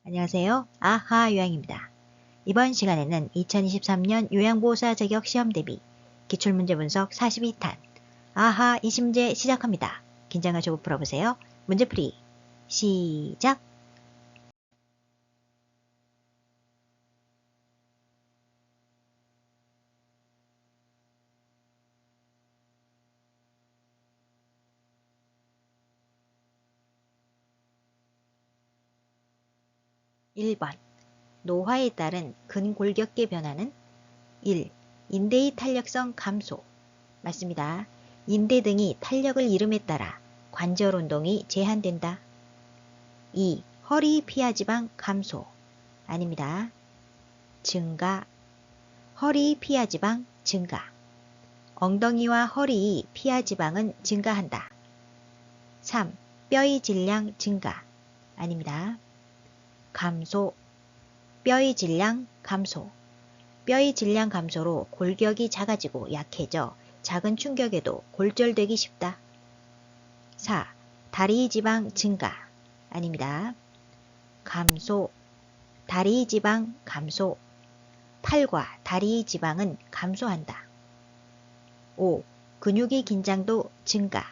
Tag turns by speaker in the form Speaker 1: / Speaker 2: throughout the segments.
Speaker 1: 안녕하세요. 아하 요양입니다. 이번 시간에는 2023년 요양보호사 자격 시험 대비 기출문제 분석 42탄 아하 20문제 시작합니다. 긴장하시고 풀어보세요. 문제풀이 시작! 1번 노화에 따른 근골격계 변화는 1. 인대의 탄력성 감소. 맞습니다. 인대 등이 탄력을 잃음에 따라 관절 운동이 제한된다. 2. 허리 피하지방 감소. 아닙니다. 증가. 허리 피하지방 증가. 엉덩이와 허리 피하지방은 증가한다. 3. 뼈의 질량 증가. 아닙니다. 감소. 뼈의 질량 감소. 뼈의 질량 감소로 골격이 작아지고 약해져 작은 충격에도 골절되기 쉽다. 4. 다리 지방 증가. 아닙니다. 감소. 다리 지방 감소. 팔과 다리 지방은 감소한다. 5. 근육의 긴장도 증가.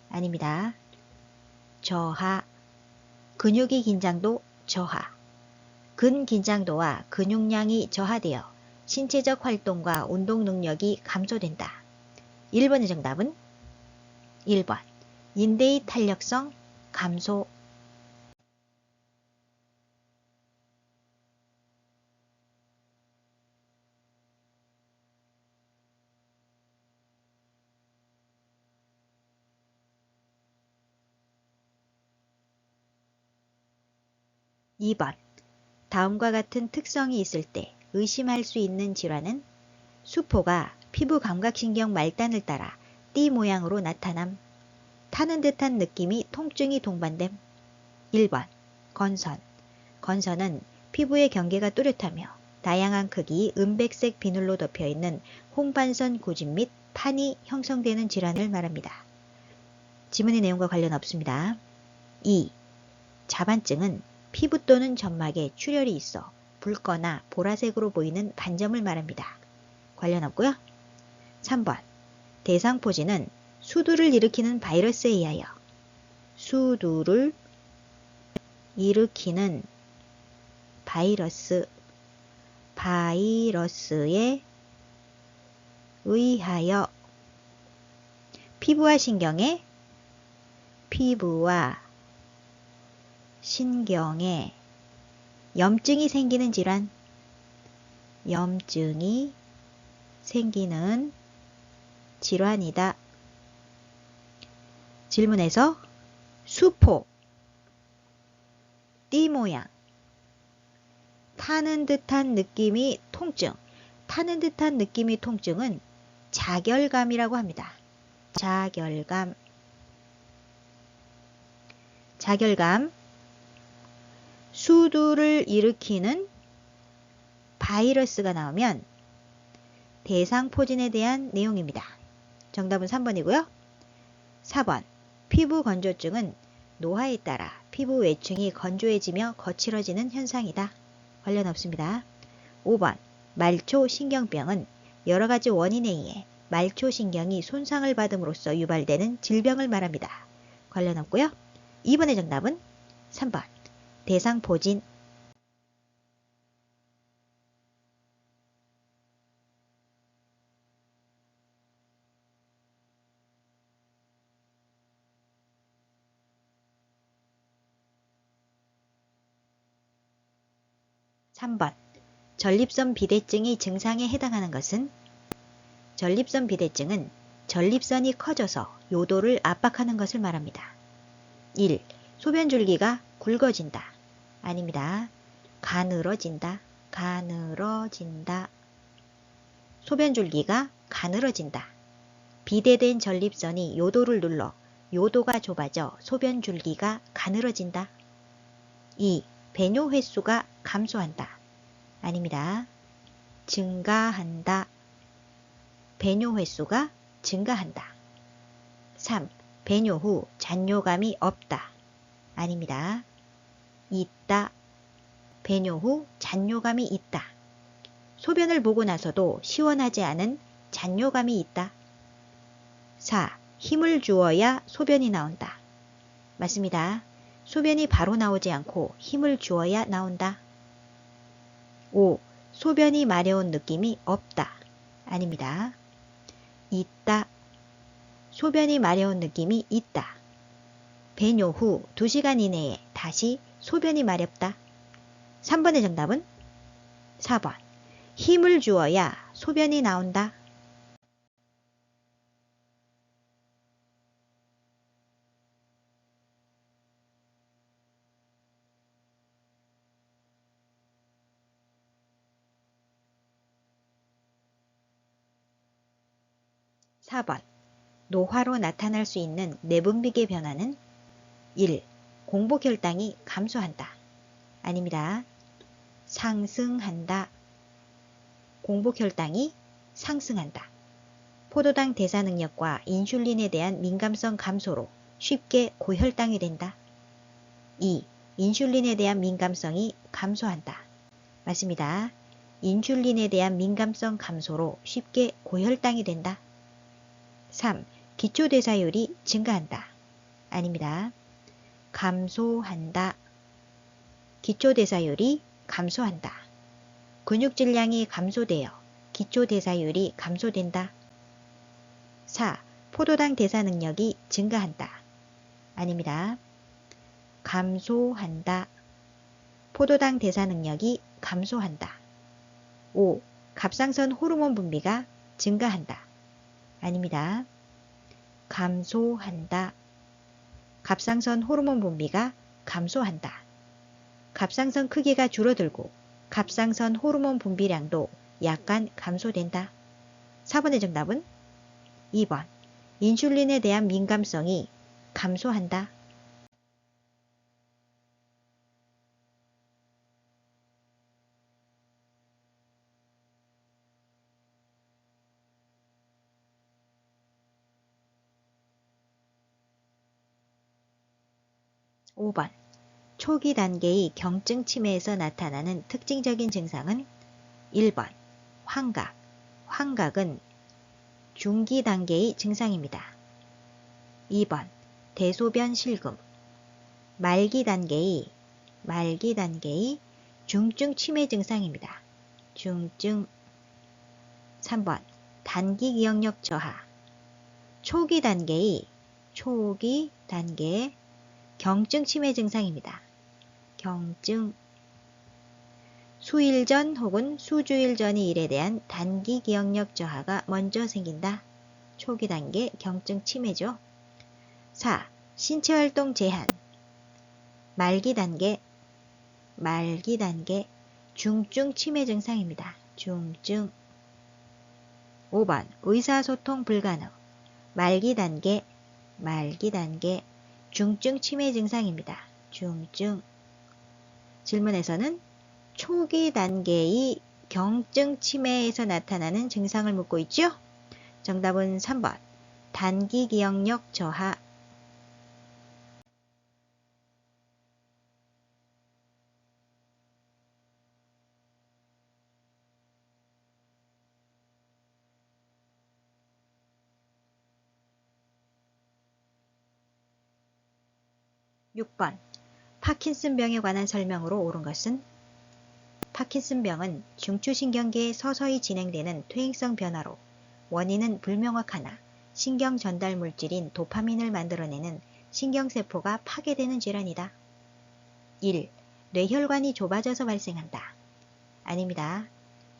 Speaker 1: 아닙니다. 저하. 근육의 긴장도 저하. 근긴장도와 근육량이 저하되어 신체적 활동과 운동 능력이 감소된다. 1번의 정답은 1번 인대의 탄력성 감소. 2번 다음과 같은 특성이 있을 때 의심할 수 있는 질환은 수포가 피부 감각신경 말단을 따라 띠 모양으로 나타남. 타는 듯한 느낌이 통증이 동반됨. 1번 건선. 건선은 피부의 경계가 뚜렷하며 다양한 크기 은백색 비늘로 덮여있는 홍반선 고집 및 판이 형성되는 질환을 말합니다. 지문의 내용과 관련 없습니다. 2. 자반증은 피부 또는 점막에 출혈이 있어 붉거나 보라색으로 보이는 반점을 말합니다. 관련 없고요. 3번 대상포진은 수두를 일으키는 바이러스에 의하여 수두를 일으키는 바이러스에 의하여 피부와 신경에 염증이 생기는 질환. 염증이 생기는 질환이다. 질문에서 수포, 띠 모양, 타는 듯한 느낌이 통증. 타는 듯한 느낌이 통증은 자결감이라고 합니다. 자결감. 수두를 일으키는 바이러스가 나오면 대상포진에 대한 내용입니다. 정답은 3번이고요. 4번 피부 건조증은 노화에 따라 피부 외층이 건조해지며 거칠어지는 현상이다. 관련 없습니다. 5번 말초신경병은 여러가지 원인에 의해 말초신경이 손상을 받음으로써 유발되는 질병을 말합니다. 관련 없고요. 2번의 정답은 3번 대상포진. 3번 전립선 비대증이 증상에 해당하는 것은 전립선 비대증은 전립선이 커져서 요도를 압박하는 것을 말합니다. 1. 소변줄기가 굵어진다. 아닙니다. 가늘어진다. 소변줄기가 가늘어진다. 비대된 전립선이 요도를 눌러 요도가 좁아져 소변줄기가 가늘어진다. 2. 배뇨 횟수가 감소한다. 아닙니다. 증가한다. 배뇨 횟수가 증가한다. 3. 배뇨 후 잔뇨감이 없다. 아닙니다. 있다. 배뇨 후 잔뇨감이 있다. 소변을 보고 나서도 시원하지 않은 잔뇨감이 있다. 4. 힘을 주어야 소변이 나온다. 맞습니다. 소변이 바로 나오지 않고 힘을 주어야 나온다. 5. 소변이 마려운 느낌이 없다. 아닙니다. 있다. 소변이 마려운 느낌이 있다. 배뇨 후 2시간 이내에 다시 소변이 마렵다. 3번의 정답은 4번. 힘을 주어야 소변이 나온다. (4번) 노화로 나타날 수 있는 내분비계 변화는 1. 공복혈당이 감소한다. 아닙니다. 상승한다. 공복혈당이 상승한다. 포도당 대사 능력과 인슐린에 대한 민감성 감소로 쉽게 고혈당이 된다. 2. 인슐린에 대한 민감성이 감소한다. 맞습니다. 인슐린에 대한 민감성 감소로 쉽게 고혈당이 된다. 3. 기초대사율이 증가한다. 아닙니다. 감소한다. 기초대사율이 감소한다. 근육질량이 감소되어 기초대사율이 감소된다. 4. 포도당 대사 능력이 증가한다. 아닙니다. 감소한다. 포도당 대사 능력이 감소한다. 5. 갑상선 호르몬 분비가 증가한다. 아닙니다. 감소한다. 갑상선 호르몬 분비가 감소한다. 갑상선 크기가 줄어들고 갑상선 호르몬 분비량도 약간 감소된다. 4번의 정답은 2번. 인슐린에 대한 민감성이 감소한다. (5번) 초기 단계의 경증 치매에서 나타나는 특징적인 증상은 1번. 환각. 환각은 중기 단계의 증상입니다. 2번. 대소변 실금. 말기 단계의 중증 치매 증상입니다. 중증. 3번. 단기 기억력 저하. 초기 단계의 경증 치매 증상입니다. 경증. 수일 전 혹은 수주일 전의 일에 대한 단기 기억력 저하가 먼저 생긴다. 초기 단계 경증 치매죠. 4. 신체활동 제한. 말기 단계 중증 치매 증상입니다. 중증. 5번. 의사소통 불가능. 말기 단계 중증 치매 증상입니다. 중증. 질문에서는 초기 단계의 경증 치매에서 나타나는 증상을 묻고 있죠? 정답은 3번. 단기 기억력 저하. (6번) 파킨슨병에 관한 설명으로 옳은 것은 파킨슨병은 중추신경계에 서서히 진행되는 퇴행성 변화로 원인은 불명확하나 신경 전달 물질인 도파민을 만들어내는 신경세포가 파괴되는 질환이다. 1. 뇌혈관이 좁아져서 발생한다. 아닙니다.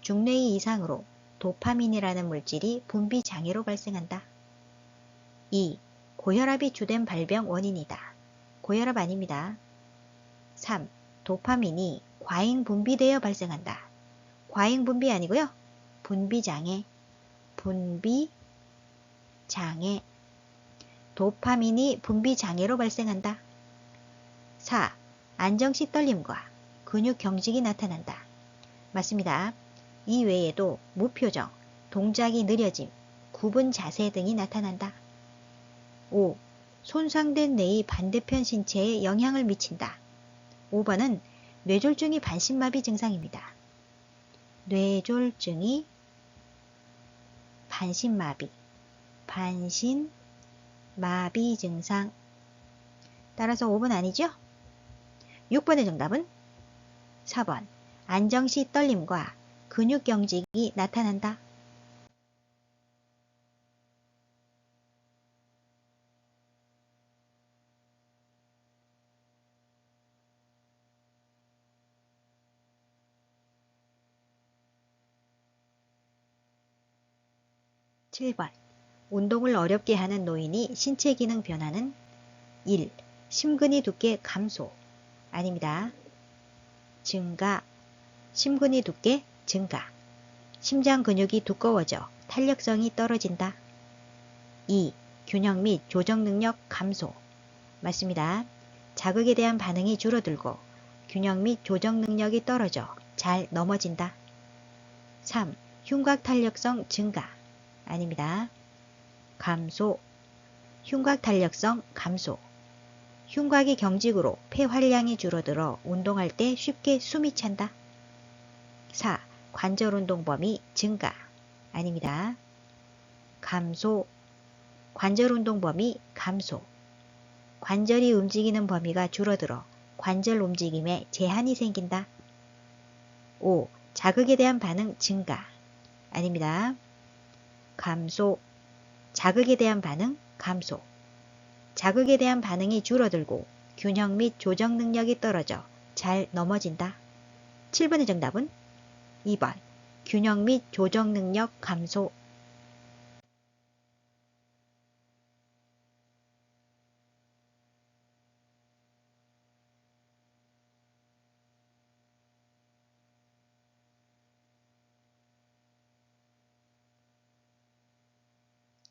Speaker 1: 중뇌의 이상으로 도파민이라는 물질이 분비 장애로 발생한다. 2. 고혈압이 주된 발병 원인이다. 고혈압 아닙니다. 3. 도파민이 과잉 분비되어 발생한다. 과잉 분비 아니고요. 분비장애. 도파민이 분비장애로 발생한다. 4. 안정식 떨림과 근육 경직이 나타난다. 맞습니다. 이 외에도 무표정, 동작이 느려짐, 굽은 자세 등이 나타난다. 5. 손상된 뇌의 반대편 신체에 영향을 미친다. 5번은 뇌졸중이 반신마비 증상입니다. 뇌졸중이 반신마비 증상. 따라서 5번 아니죠? 6번의 정답은 4번. 안정시 떨림과 근육경직이 나타난다. (7번) 운동을 어렵게 하는 노인이 신체 기능 변화는 1. 심근이 두께 감소. 아닙니다. 증가. 심근이 두께 증가. 심장 근육이 두꺼워져 탄력성이 떨어진다. 2. 균형 및 조정 능력 감소. 맞습니다. 자극에 대한 반응이 줄어들고 균형 및 조정 능력이 떨어져 잘 넘어진다. 3. 흉곽 탄력성 증가. 아닙니다. 감소. 흉곽 탄력성 감소. 흉곽이 경직으로 폐 활량이 줄어들어 운동할 때 쉽게 숨이 찬다. 4. 관절 운동 범위 증가. 아닙니다. 감소. 관절 운동 범위 감소. 관절이 움직이는 범위가 줄어들어 관절 움직임에 제한이 생긴다. 5. 자극에 대한 반응 증가. 아닙니다. 감소. 자극에 대한 반응 감소. 자극에 대한 반응이 줄어들고 균형 및 조정 능력이 떨어져 잘 넘어진다. 7번의 정답은 2번. 균형 및 조정 능력 감소.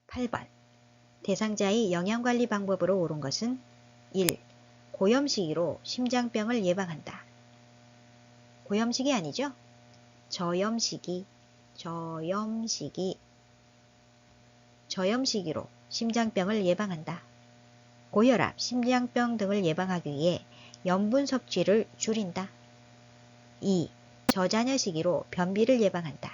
Speaker 1: (8번) 대상자의 영양관리 방법으로 옳은 것은 1. 고염식이로 심장병을 예방한다. 고염식이 아니죠? 저염식이로 심장병을 예방한다. 고혈압, 심장병 등을 예방하기 위해 염분 섭취를 줄인다. 2. 저자녀 시기로 변비를 예방한다.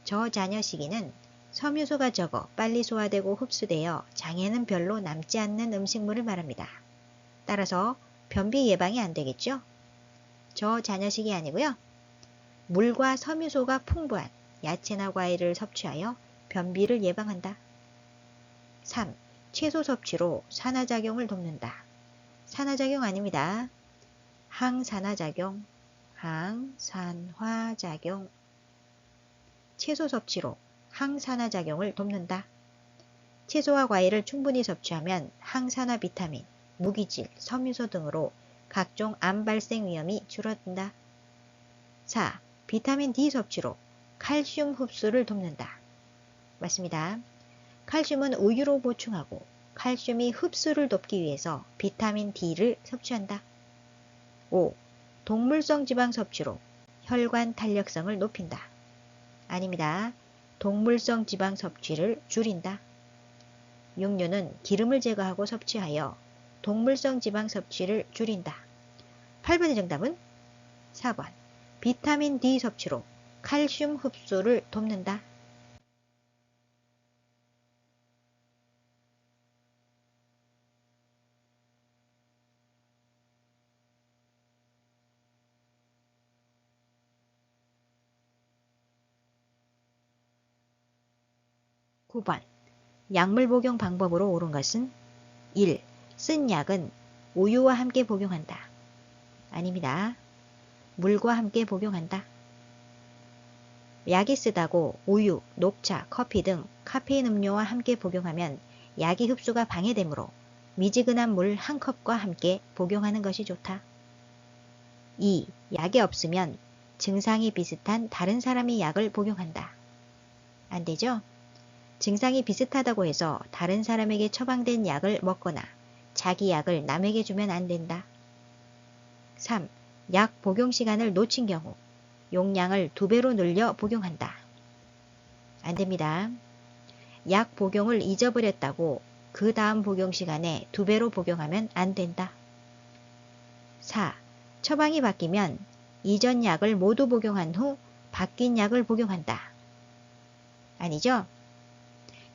Speaker 1: 저자녀 시기는 섬유소가 적어 빨리 소화되고 흡수되어 장에는 별로 남지 않는 음식물을 말합니다. 따라서 변비 예방이 안 되겠죠? 저자녀 시기 아니고요. 물과 섬유소가 풍부한 야채나 과일을 섭취하여 변비를 예방한다. 3. 채소 섭취로 산화작용을 돕는다. 산화작용 아닙니다. 항산화작용. 채소 섭취로 항산화작용을 돕는다. 채소와 과일을 충분히 섭취하면 항산화 비타민, 무기질, 섬유소 등으로 각종 암 발생 위험이 줄어든다. 4. 비타민 D 섭취로 칼슘 흡수를 돕는다. 맞습니다. 칼슘은 우유로 보충하고 칼슘이 흡수를 돕기 위해서 비타민 D를 섭취한다. 5. 동물성 지방 섭취로 혈관 탄력성을 높인다. 아닙니다. 동물성 지방 섭취를 줄인다. 육류는 기름을 제거하고 섭취하여 동물성 지방 섭취를 줄인다. 8번의 정답은 4번. 비타민 D 섭취로 칼슘 흡수를 돕는다. (9번) 약물 복용 방법으로 옳은 것은 1. 쓴 약은 우유와 함께 복용한다. 아닙니다. 물과 함께 복용한다. 약이 쓰다고 우유, 녹차, 커피 등 카페인 음료와 함께 복용하면 약이 흡수가 방해되므로 미지근한 물 1컵과 함께 복용하는 것이 좋다. 2. 약이 없으면 증상이 비슷한 다른 사람이 약을 복용한다. 안 되죠? 증상이 비슷하다고 해서 다른 사람에게 처방된 약을 먹거나 자기 약을 남에게 주면 안 된다. 3. 약 복용 시간을 놓친 경우 용량을 2배로 늘려 복용한다. 안 됩니다. 약 복용을 잊어버렸다고 그 다음 복용 시간에 2배로 복용하면 안 된다. 4. 처방이 바뀌면 이전 약을 모두 복용한 후 바뀐 약을 복용한다. 아니죠?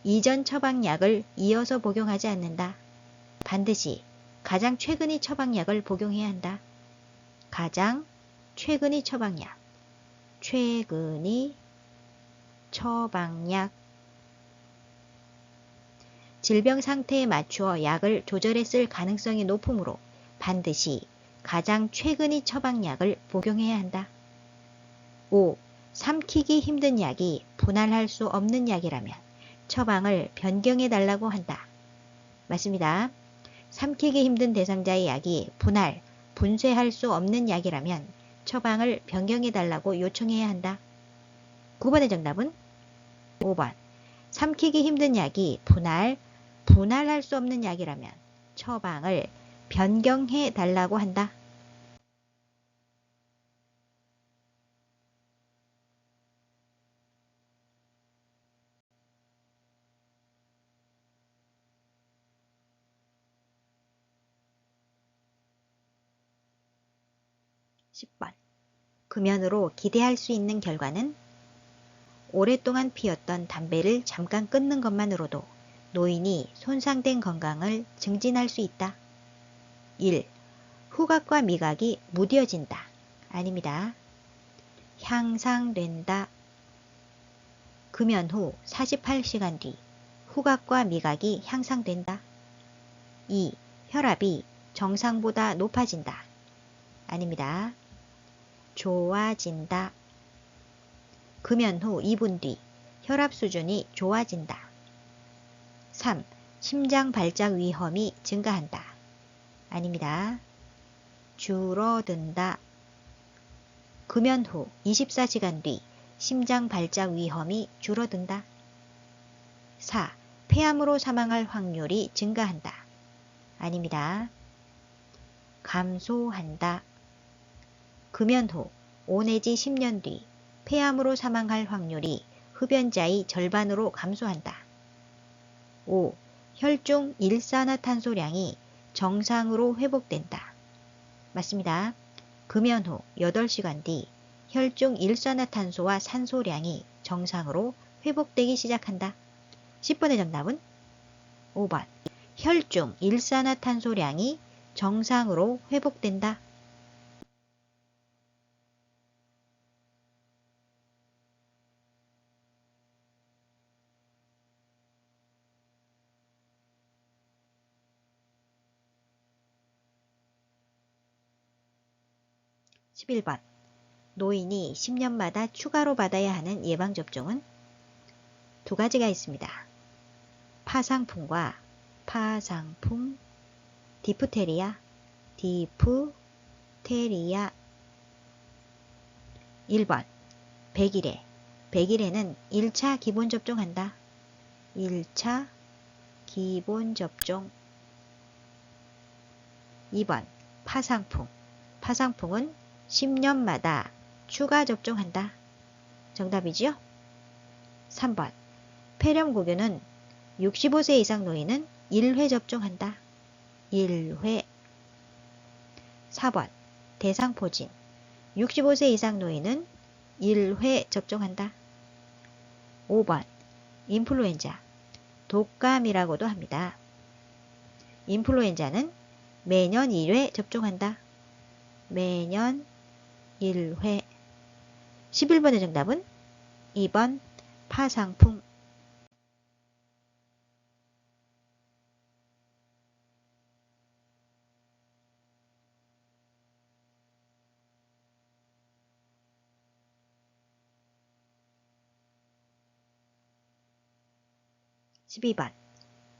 Speaker 1: 이전 처방약을 이어서 복용하지 않는다. 반드시 가장 최근의 처방약을 복용해야 한다. 가장 최근의 처방약. 최근의 처방약. 질병 상태에 맞추어 약을 조절해 쓸 가능성이 높으므로 반드시 가장 최근의 처방약을 복용해야 한다. 5. 삼키기 힘든 약이 분할할 수 없는 약이라면 처방을 변경해 달라고 한다. 맞습니다. 삼키기 힘든 대상자의 약이 분쇄할 수 없는 약이라면 처방을 변경해 달라고 요청해야 한다. 9번의 정답은 5번. 삼키기 힘든 약이 분할할 수 없는 약이라면 처방을 변경해 달라고 한다. 10번. 금연으로 기대할 수 있는 결과는 오랫동안 피웠던 담배를 잠깐 끊는 것만으로도 노인이 손상된 건강을 증진할 수 있다. 1. 후각과 미각이 무뎌진다. 아닙니다. 향상된다. 금연 후 48시간 뒤 후각과 미각이 향상된다. 2. 혈압이 정상보다 높아진다. 아닙니다. 좋아진다. 금연 후 2분 뒤 혈압 수준이 좋아진다. 3. 심장 발작 위험이 증가한다. 아닙니다. 줄어든다. 금연 후 24시간 뒤 심장 발작 위험이 줄어든다. 4. 폐암으로 사망할 확률이 증가한다. 아닙니다. 감소한다. 금연 후 5 내지 10년 뒤 폐암으로 사망할 확률이 흡연자의 절반으로 감소한다. 5. 혈중 일산화탄소량이 정상으로 회복된다. 맞습니다. 금연 후 8시간 뒤 혈중 일산화탄소와 산소량이 정상으로 회복되기 시작한다. 10번의 정답은 5번. 혈중 일산화탄소량이 정상으로 회복된다. 11번. 노인이 10년마다 추가로 받아야 하는 예방접종은 두 가지가 있습니다. 파상풍과 파상풍, 디프테리아 1번. 100일에 100일에는 1차 기본접종한다. 1차 기본접종. 2번. 파상풍. 파상풍은 10년마다 추가 접종한다. 정답이지요? 3번. 폐렴구균은 65세 이상 노인은 1회 접종한다. 1회. 4번. 대상포진. 65세 이상 노인은 1회 접종한다. 5번. 인플루엔자. 독감이라고도 합니다. 인플루엔자는 매년 1회 접종한다. 매년 1회. 11번의 정답은 2번 파상풍. 12번.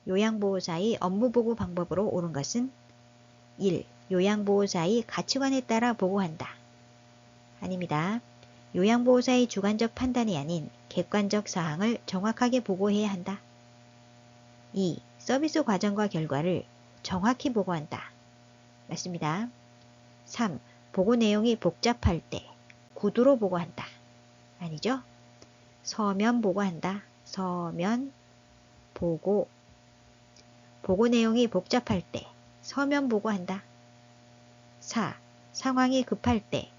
Speaker 1: 요양보호사의 업무보고 방법으로 옳은 것은 1. 요양보호사의 가치관에 따라 보고한다. 아닙니다. 요양보호사의 주관적 판단이 아닌 객관적 사항을 정확하게 보고해야 한다. 2. 서비스 과정과 결과를 정확히 보고한다. 맞습니다. 3. 보고 내용이 복잡할 때 구두로 보고한다. 아니죠? 서면 보고한다. 서면 보고. 보고 내용이 복잡할 때 서면 보고한다. 4. 상황이 급할 때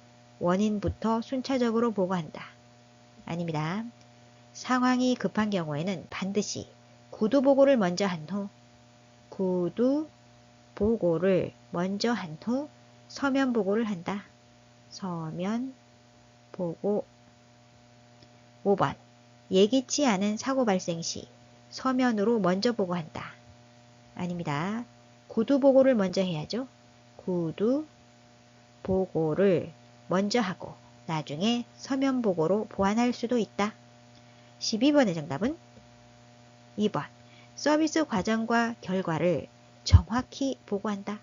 Speaker 1: 원인부터 순차적으로 보고한다. 아닙니다. 상황이 급한 경우에는 반드시 구두 보고를 먼저 한 후 서면 보고를 한다. 서면 보고. 5번. 예기치 않은 사고 발생 시 서면으로 먼저 보고한다. 아닙니다. 구두 보고를 먼저 해야죠. 구두 보고를 먼저 하고 나중에 서면 보고로 보완할 수도 있다. 12번의 정답은 2번. 서비스 과정과 결과를 정확히 보고한다.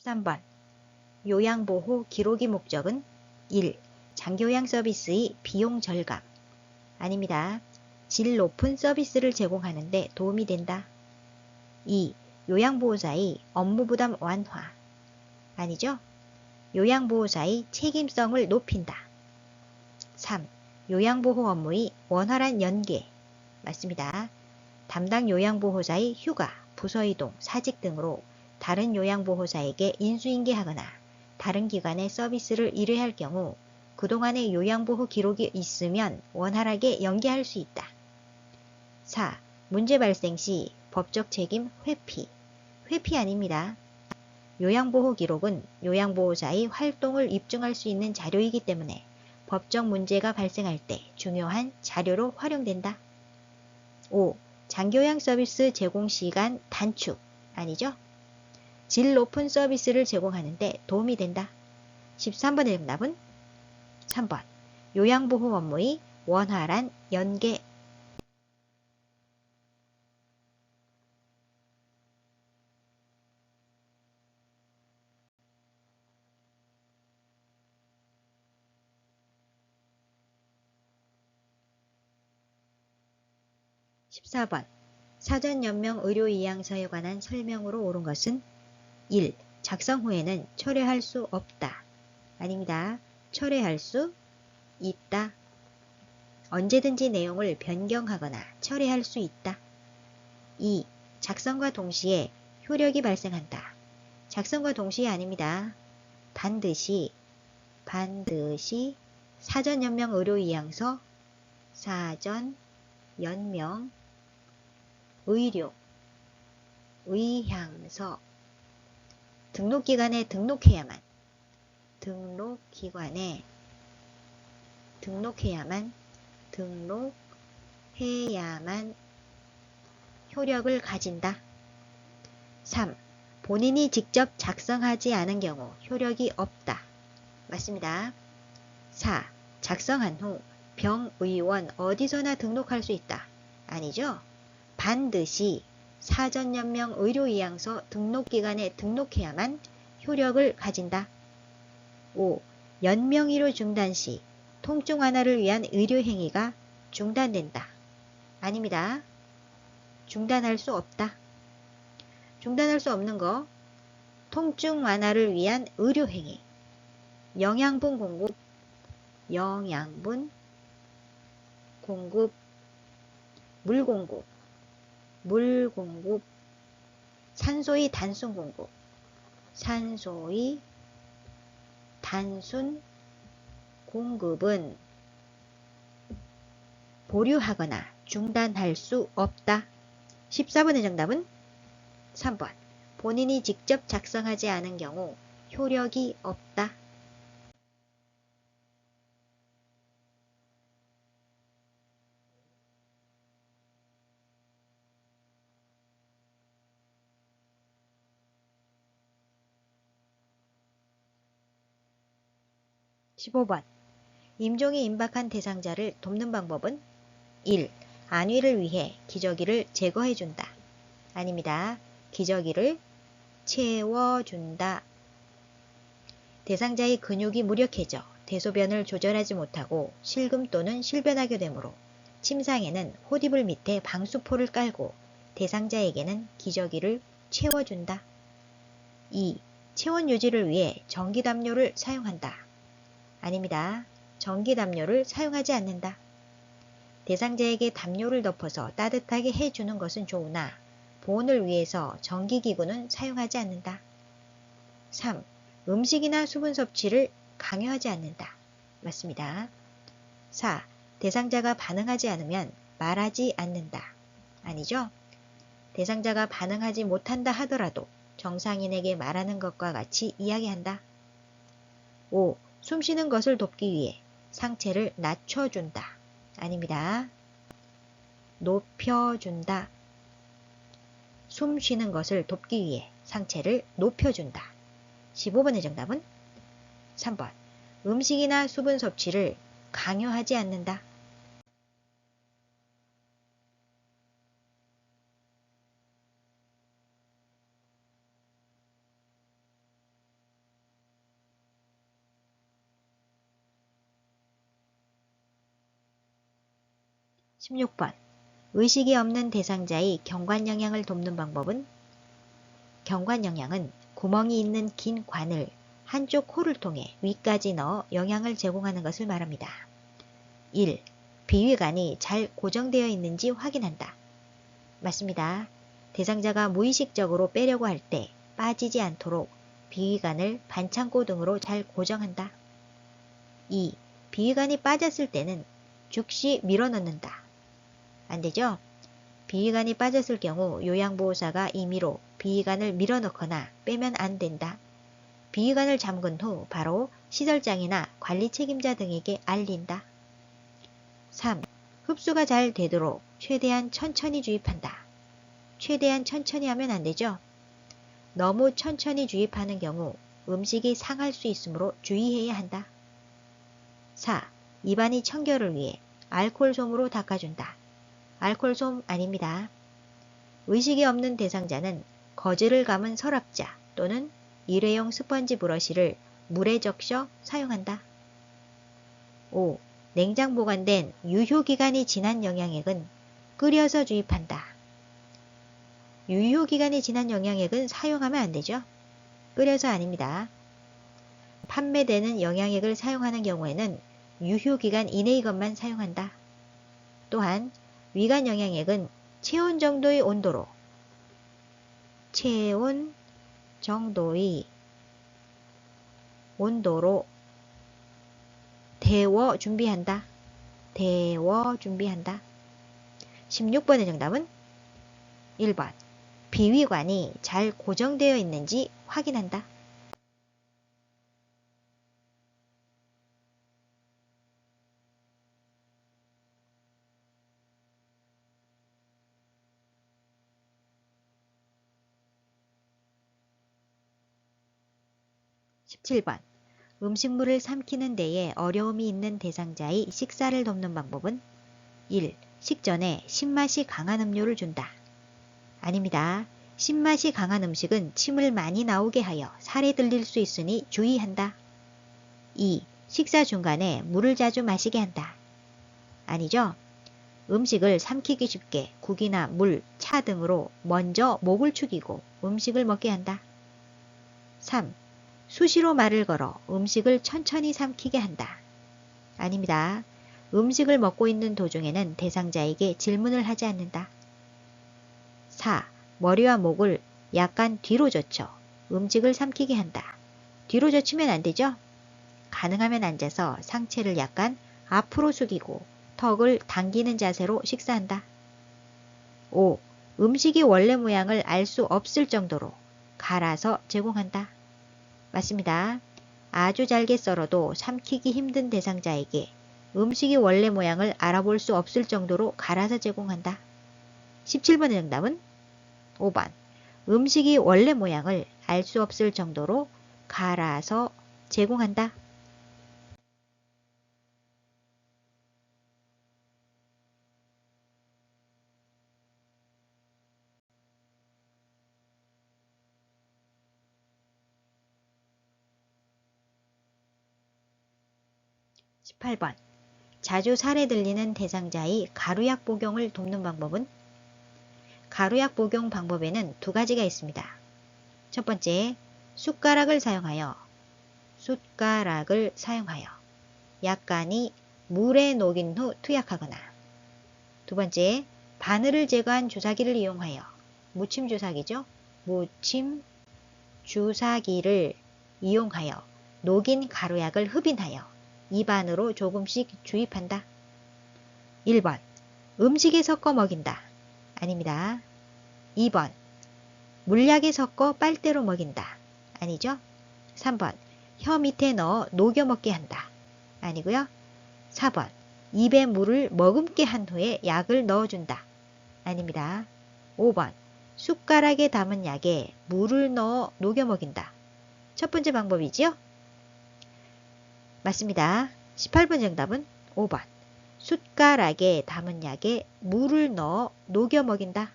Speaker 1: 13번. 요양보호 기록의 목적은 1. 장교양 서비스의 비용 절감. 아닙니다. 질 높은 서비스를 제공하는 데 도움이 된다. 2. 요양보호사의 업무 부담 완화. 아니죠? 요양보호사의 책임성을 높인다. 3. 요양보호 업무의 원활한 연계. 맞습니다. 담당 요양보호사의 휴가, 부서이동, 사직 등으로 다른 요양보호사에게 인수인계하거나 다른 기관에 서비스를 의뢰할 경우 그동안의 요양보호 기록이 있으면 원활하게 연계할 수 있다. 4. 문제 발생 시 법적 책임 회피. 회피 아닙니다. 요양보호 기록은 요양보호사의 활동을 입증할 수 있는 자료이기 때문에 법적 문제가 발생할 때 중요한 자료로 활용된다. 5. 장교양 서비스 제공 시간 단축. 아니죠? 질 높은 서비스를 제공하는 데 도움이 된다. 13번의 정답은 3번. 요양보호 업무의 원활한 연계. 14번. 사전연명 의료이양서에 관한 설명으로 옳은 것은 1. 작성 후에는 철회할 수 없다. 아닙니다. 철회할 수 있다. 언제든지 내용을 변경하거나 철회할 수 있다. 2. 작성과 동시에 효력이 발생한다. 작성과 동시에 아닙니다. 반드시 사전연명 의료이양서, 사전연명 의료의향서 등록기관에 등록해야만 효력을 가진다. 3. 본인이 직접 작성하지 않은 경우 효력이 없다. 맞습니다. 4. 작성한 후 병의원 어디서나 등록할 수 있다. 아니죠? 반드시 사전연명 의료이양서 등록기관에 등록해야만 효력을 가진다. 5. 연명의료 중단 시 통증 완화를 위한 의료행위가 중단된다. 아닙니다. 중단할 수 없다. 중단할 수 없는 거 통증 완화를 위한 의료행위, 영양분 공급, 물 공급, 산소의 단순 공급, 공급은 보류하거나 중단할 수 없다. 14번의 정답은 3번. 본인이 직접 작성하지 않은 경우 효력이 없다. 15번. 임종이 임박한 대상자를 돕는 방법은 1. 안위를 위해 기저귀를 제거해준다. 아닙니다. 기저귀를 채워준다. 대상자의 근육이 무력해져 대소변을 조절하지 못하고 실금 또는 실변하게 되므로 침상에는 호디불 밑에 방수포를 깔고 대상자에게는 기저귀를 채워준다. 2. 체온 유지를 위해 전기담요를 사용한다. 아닙니다. 전기담요를 사용하지 않는다. 대상자에게 담요를 덮어서 따뜻하게 해주는 것은 좋으나 보온을 위해서 전기기구는 사용하지 않는다. 3. 음식이나 수분 섭취를 강요하지 않는다. 맞습니다. 4. 대상자가 반응하지 않으면 말하지 않는다. 아니죠? 대상자가 반응하지 못한다 하더라도 정상인에게 말하는 것과 같이 이야기한다. 5. 숨쉬는 것을 돕기 위해 상체를 낮춰준다. 아닙니다. 높여준다. 숨 쉬는 것을 돕기 위해 상체를 높여준다. 15번의 정답은 3번. 음식이나 수분 섭취를 강요하지 않는다. 16번. 의식이 없는 대상자의 경관영양을 돕는 방법은? 경관영양은 구멍이 있는 긴 관을 한쪽 코를 통해 위까지 넣어 영양을 제공하는 것을 말합니다. 1. 비위관이 잘 고정되어 있는지 확인한다. 맞습니다. 대상자가 무의식적으로 빼려고 할 때 빠지지 않도록 비위관을 반창고 등으로 잘 고정한다. 2. 비위관이 빠졌을 때는 즉시 밀어넣는다. 안되죠? 비위관이 빠졌을 경우 요양보호사가 임의로 비위관을 밀어넣거나 빼면 안된다. 비위관을 잠근 후 바로 시설장이나 관리 책임자 등에게 알린다. 3. 흡수가 잘 되도록 최대한 천천히 주입한다. 최대한 천천히 하면 안되죠? 너무 천천히 주입하는 경우 음식이 상할 수 있으므로 주의해야 한다. 4. 입안이 청결을 위해 알코올솜으로 닦아준다. 알코올솜 아닙니다. 의식이 없는 대상자는 거즈를 감은 서랍자 또는 일회용 스펀지 브러쉬를 물에 적셔 사용한다. 5. 냉장 보관된 유효기간이 지난 영양액은 끓여서 주입한다. 유효기간이 지난 영양액은 사용하면 안되죠? 끓여서 아닙니다. 판매되는 영양액을 사용하는 경우에는 유효기간 이내의 것만 사용한다. 또한 위관 영양액은 체온 정도의 온도로 데워 준비한다. 16번의 정답은 1번. 비위관이 잘 고정되어 있는지 확인한다. 17번. 음식물을 삼키는 데에 어려움이 있는 대상자의 식사를 돕는 방법은? 1. 식전에 신맛이 강한 음료를 준다. 아닙니다. 신맛이 강한 음식은 침을 많이 나오게 하여 살에 들릴 수 있으니 주의한다. 2. 식사 중간에 물을 자주 마시게 한다. 아니죠? 음식을 삼키기 쉽게 국이나 물, 차 등으로 먼저 목을 축이고 음식을 먹게 한다. 3. 수시로 말을 걸어 음식을 천천히 삼키게 한다. 아닙니다. 음식을 먹고 있는 도중에는 대상자에게 질문을 하지 않는다. 4. 머리와 목을 약간 뒤로 젖혀 음식을 삼키게 한다. 뒤로 젖히면 안되죠? 가능하면 앉아서 상체를 약간 앞으로 숙이고 턱을 당기는 자세로 식사한다. 5. 음식이 원래 모양을 알 수 없을 정도로 갈아서 제공한다. 맞습니다. 아주 잘게 썰어도 삼키기 힘든 대상자에게 음식이 원래 모양을 알아볼 수 없을 정도로 갈아서 제공한다. 17번의 정답은 5번. 음식이 원래 모양을 알 수 없을 정도로 갈아서 제공한다. 18번. 자주 살에 들리는 대상자의 가루약 복용을 돕는 방법은? 가루약 복용 방법에는 두 가지가 있습니다. 첫 번째, 숟가락을 사용하여 약간이 물에 녹인 후 투약하거나. 두 번째, 바늘을 제거한 주사기를 이용하여 무침 주사기죠. 무침 주사기를 이용하여 녹인 가루약을 흡인하여 입안으로 조금씩 주입한다. 1번, 음식에 섞어 먹인다. 아닙니다. 2번, 물약에 섞어 빨대로 먹인다. 아니죠. 3번, 혀 밑에 넣어 녹여 먹게 한다. 아니고요. 4번, 입에 물을 머금게 한 후에 약을 넣어준다. 아닙니다. 5번, 숟가락에 담은 약에 물을 넣어 녹여 먹인다. 첫 번째 방법이지요? 맞습니다. 18번 정답은 5번. 숟가락에 담은 약에 물을 넣어 녹여 먹인다.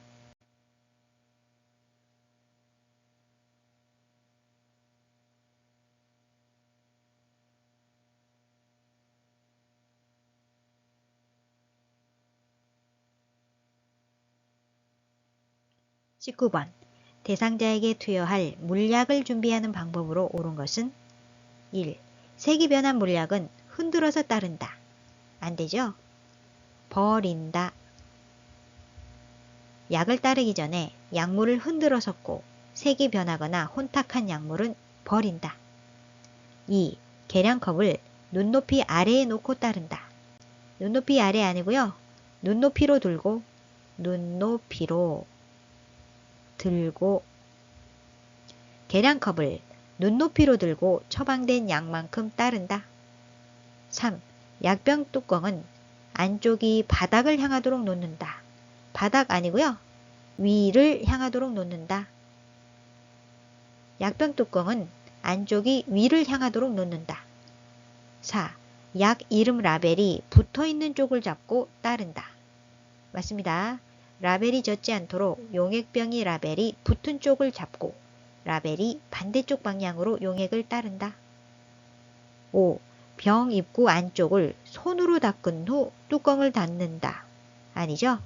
Speaker 1: (19번) 대상자에게 투여할 물약을 준비하는 방법으로 옳은 것은 1. 색이 변한 물약은 흔들어서 따른다. 안되죠? 버린다. 약을 따르기 전에 약물을 흔들어 섞고 색이 변하거나 혼탁한 약물은 버린다. 2. 계량컵을 눈높이 아래에 놓고 따른다. 눈높이 아래 아니고요. 눈높이로 들고 계량컵을 눈높이로 들고 처방된 양만큼 따른다. 3. 약병 뚜껑은 안쪽이 바닥을 향하도록 놓는다. 바닥 아니고요. 위를 향하도록 놓는다. 약병 뚜껑은 안쪽이 위를 향하도록 놓는다. 4. 약 이름 라벨이 붙어있는 쪽을 잡고 따른다. 맞습니다. 라벨이 젖지 않도록 용액병이 라벨이 붙은 쪽을 잡고 라벨이 반대쪽 방향으로 용액을 따른다. 5. 병 입구 안쪽을 손으로 닦은 후 뚜껑을 닫는다. 아니죠?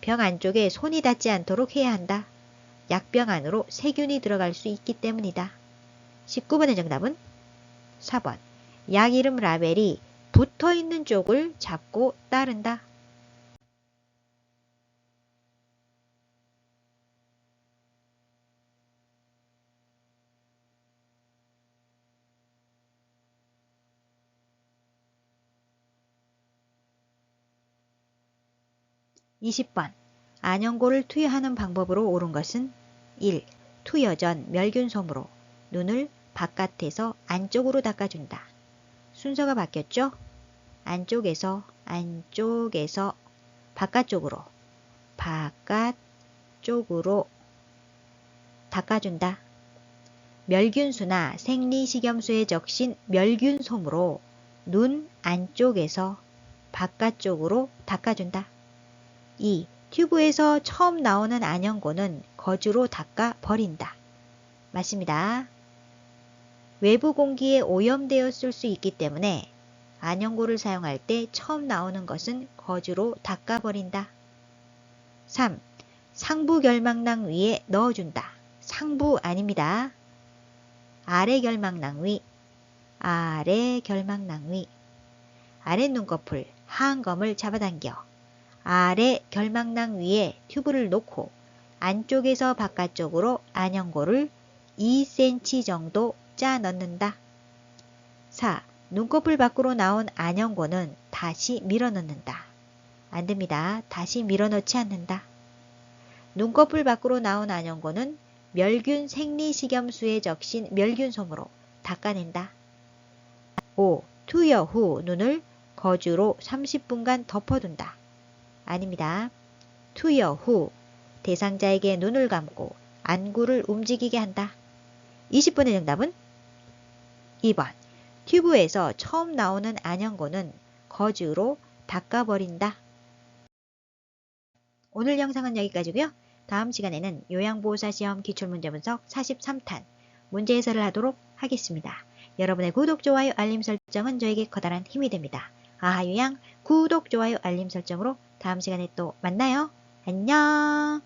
Speaker 1: 병 안쪽에 손이 닿지 않도록 해야 한다. 약병 안으로 세균이 들어갈 수 있기 때문이다. 19번의 정답은 4번. 약 이름 라벨이 붙어있는 쪽을 잡고 따른다. (20번) 안연고를 투여하는 방법으로 옳은 것은 1. 투여 전 멸균솜으로 눈을 바깥에서 안쪽으로 닦아준다. 순서가 바뀌었죠? 안쪽에서 바깥쪽으로 닦아준다. 멸균수나 생리식염수에 적신 멸균솜으로 눈 안쪽에서 바깥쪽으로 닦아준다. 2. 튜브에서 처음 나오는 안연고는 거즈로 닦아 버린다. 맞습니다. 외부 공기에 오염되었을 수 있기 때문에 안연고를 사용할 때 처음 나오는 것은 거즈로 닦아 버린다. 3. 상부 결막낭 위에 넣어준다. 상부 아닙니다. 아래 결막낭 위. 아래 눈꺼풀, 하안검을 잡아당겨 아래 결막낭 위에 튜브를 놓고 안쪽에서 바깥쪽으로 안연고를 2cm 정도 짜 넣는다. 4. 눈꺼풀 밖으로 나온 안연고는 다시 밀어 넣는다. 안됩니다. 다시 밀어 넣지 않는다. 눈꺼풀 밖으로 나온 안연고는 멸균 생리식염수에 적신 멸균솜으로 닦아낸다. 5. 투여 후 눈을 거즈로 30분간 덮어둔다. 아닙니다. 투여 후 대상자에게 눈을 감고 안구를 움직이게 한다. 20번의 정답은 2번. 튜브에서 처음 나오는 안연고는 거즈로 닦아버린다. 오늘 영상은 여기까지고요. 다음 시간에는 요양보호사 시험 기출문제 분석 43탄 문제 해설을 하도록 하겠습니다. 여러분의 구독, 좋아요, 알림 설정은 저에게 커다란 힘이 됩니다. 아하요양 구독, 좋아요, 알림 설정으로 다음 시간에 또 만나요. 안녕.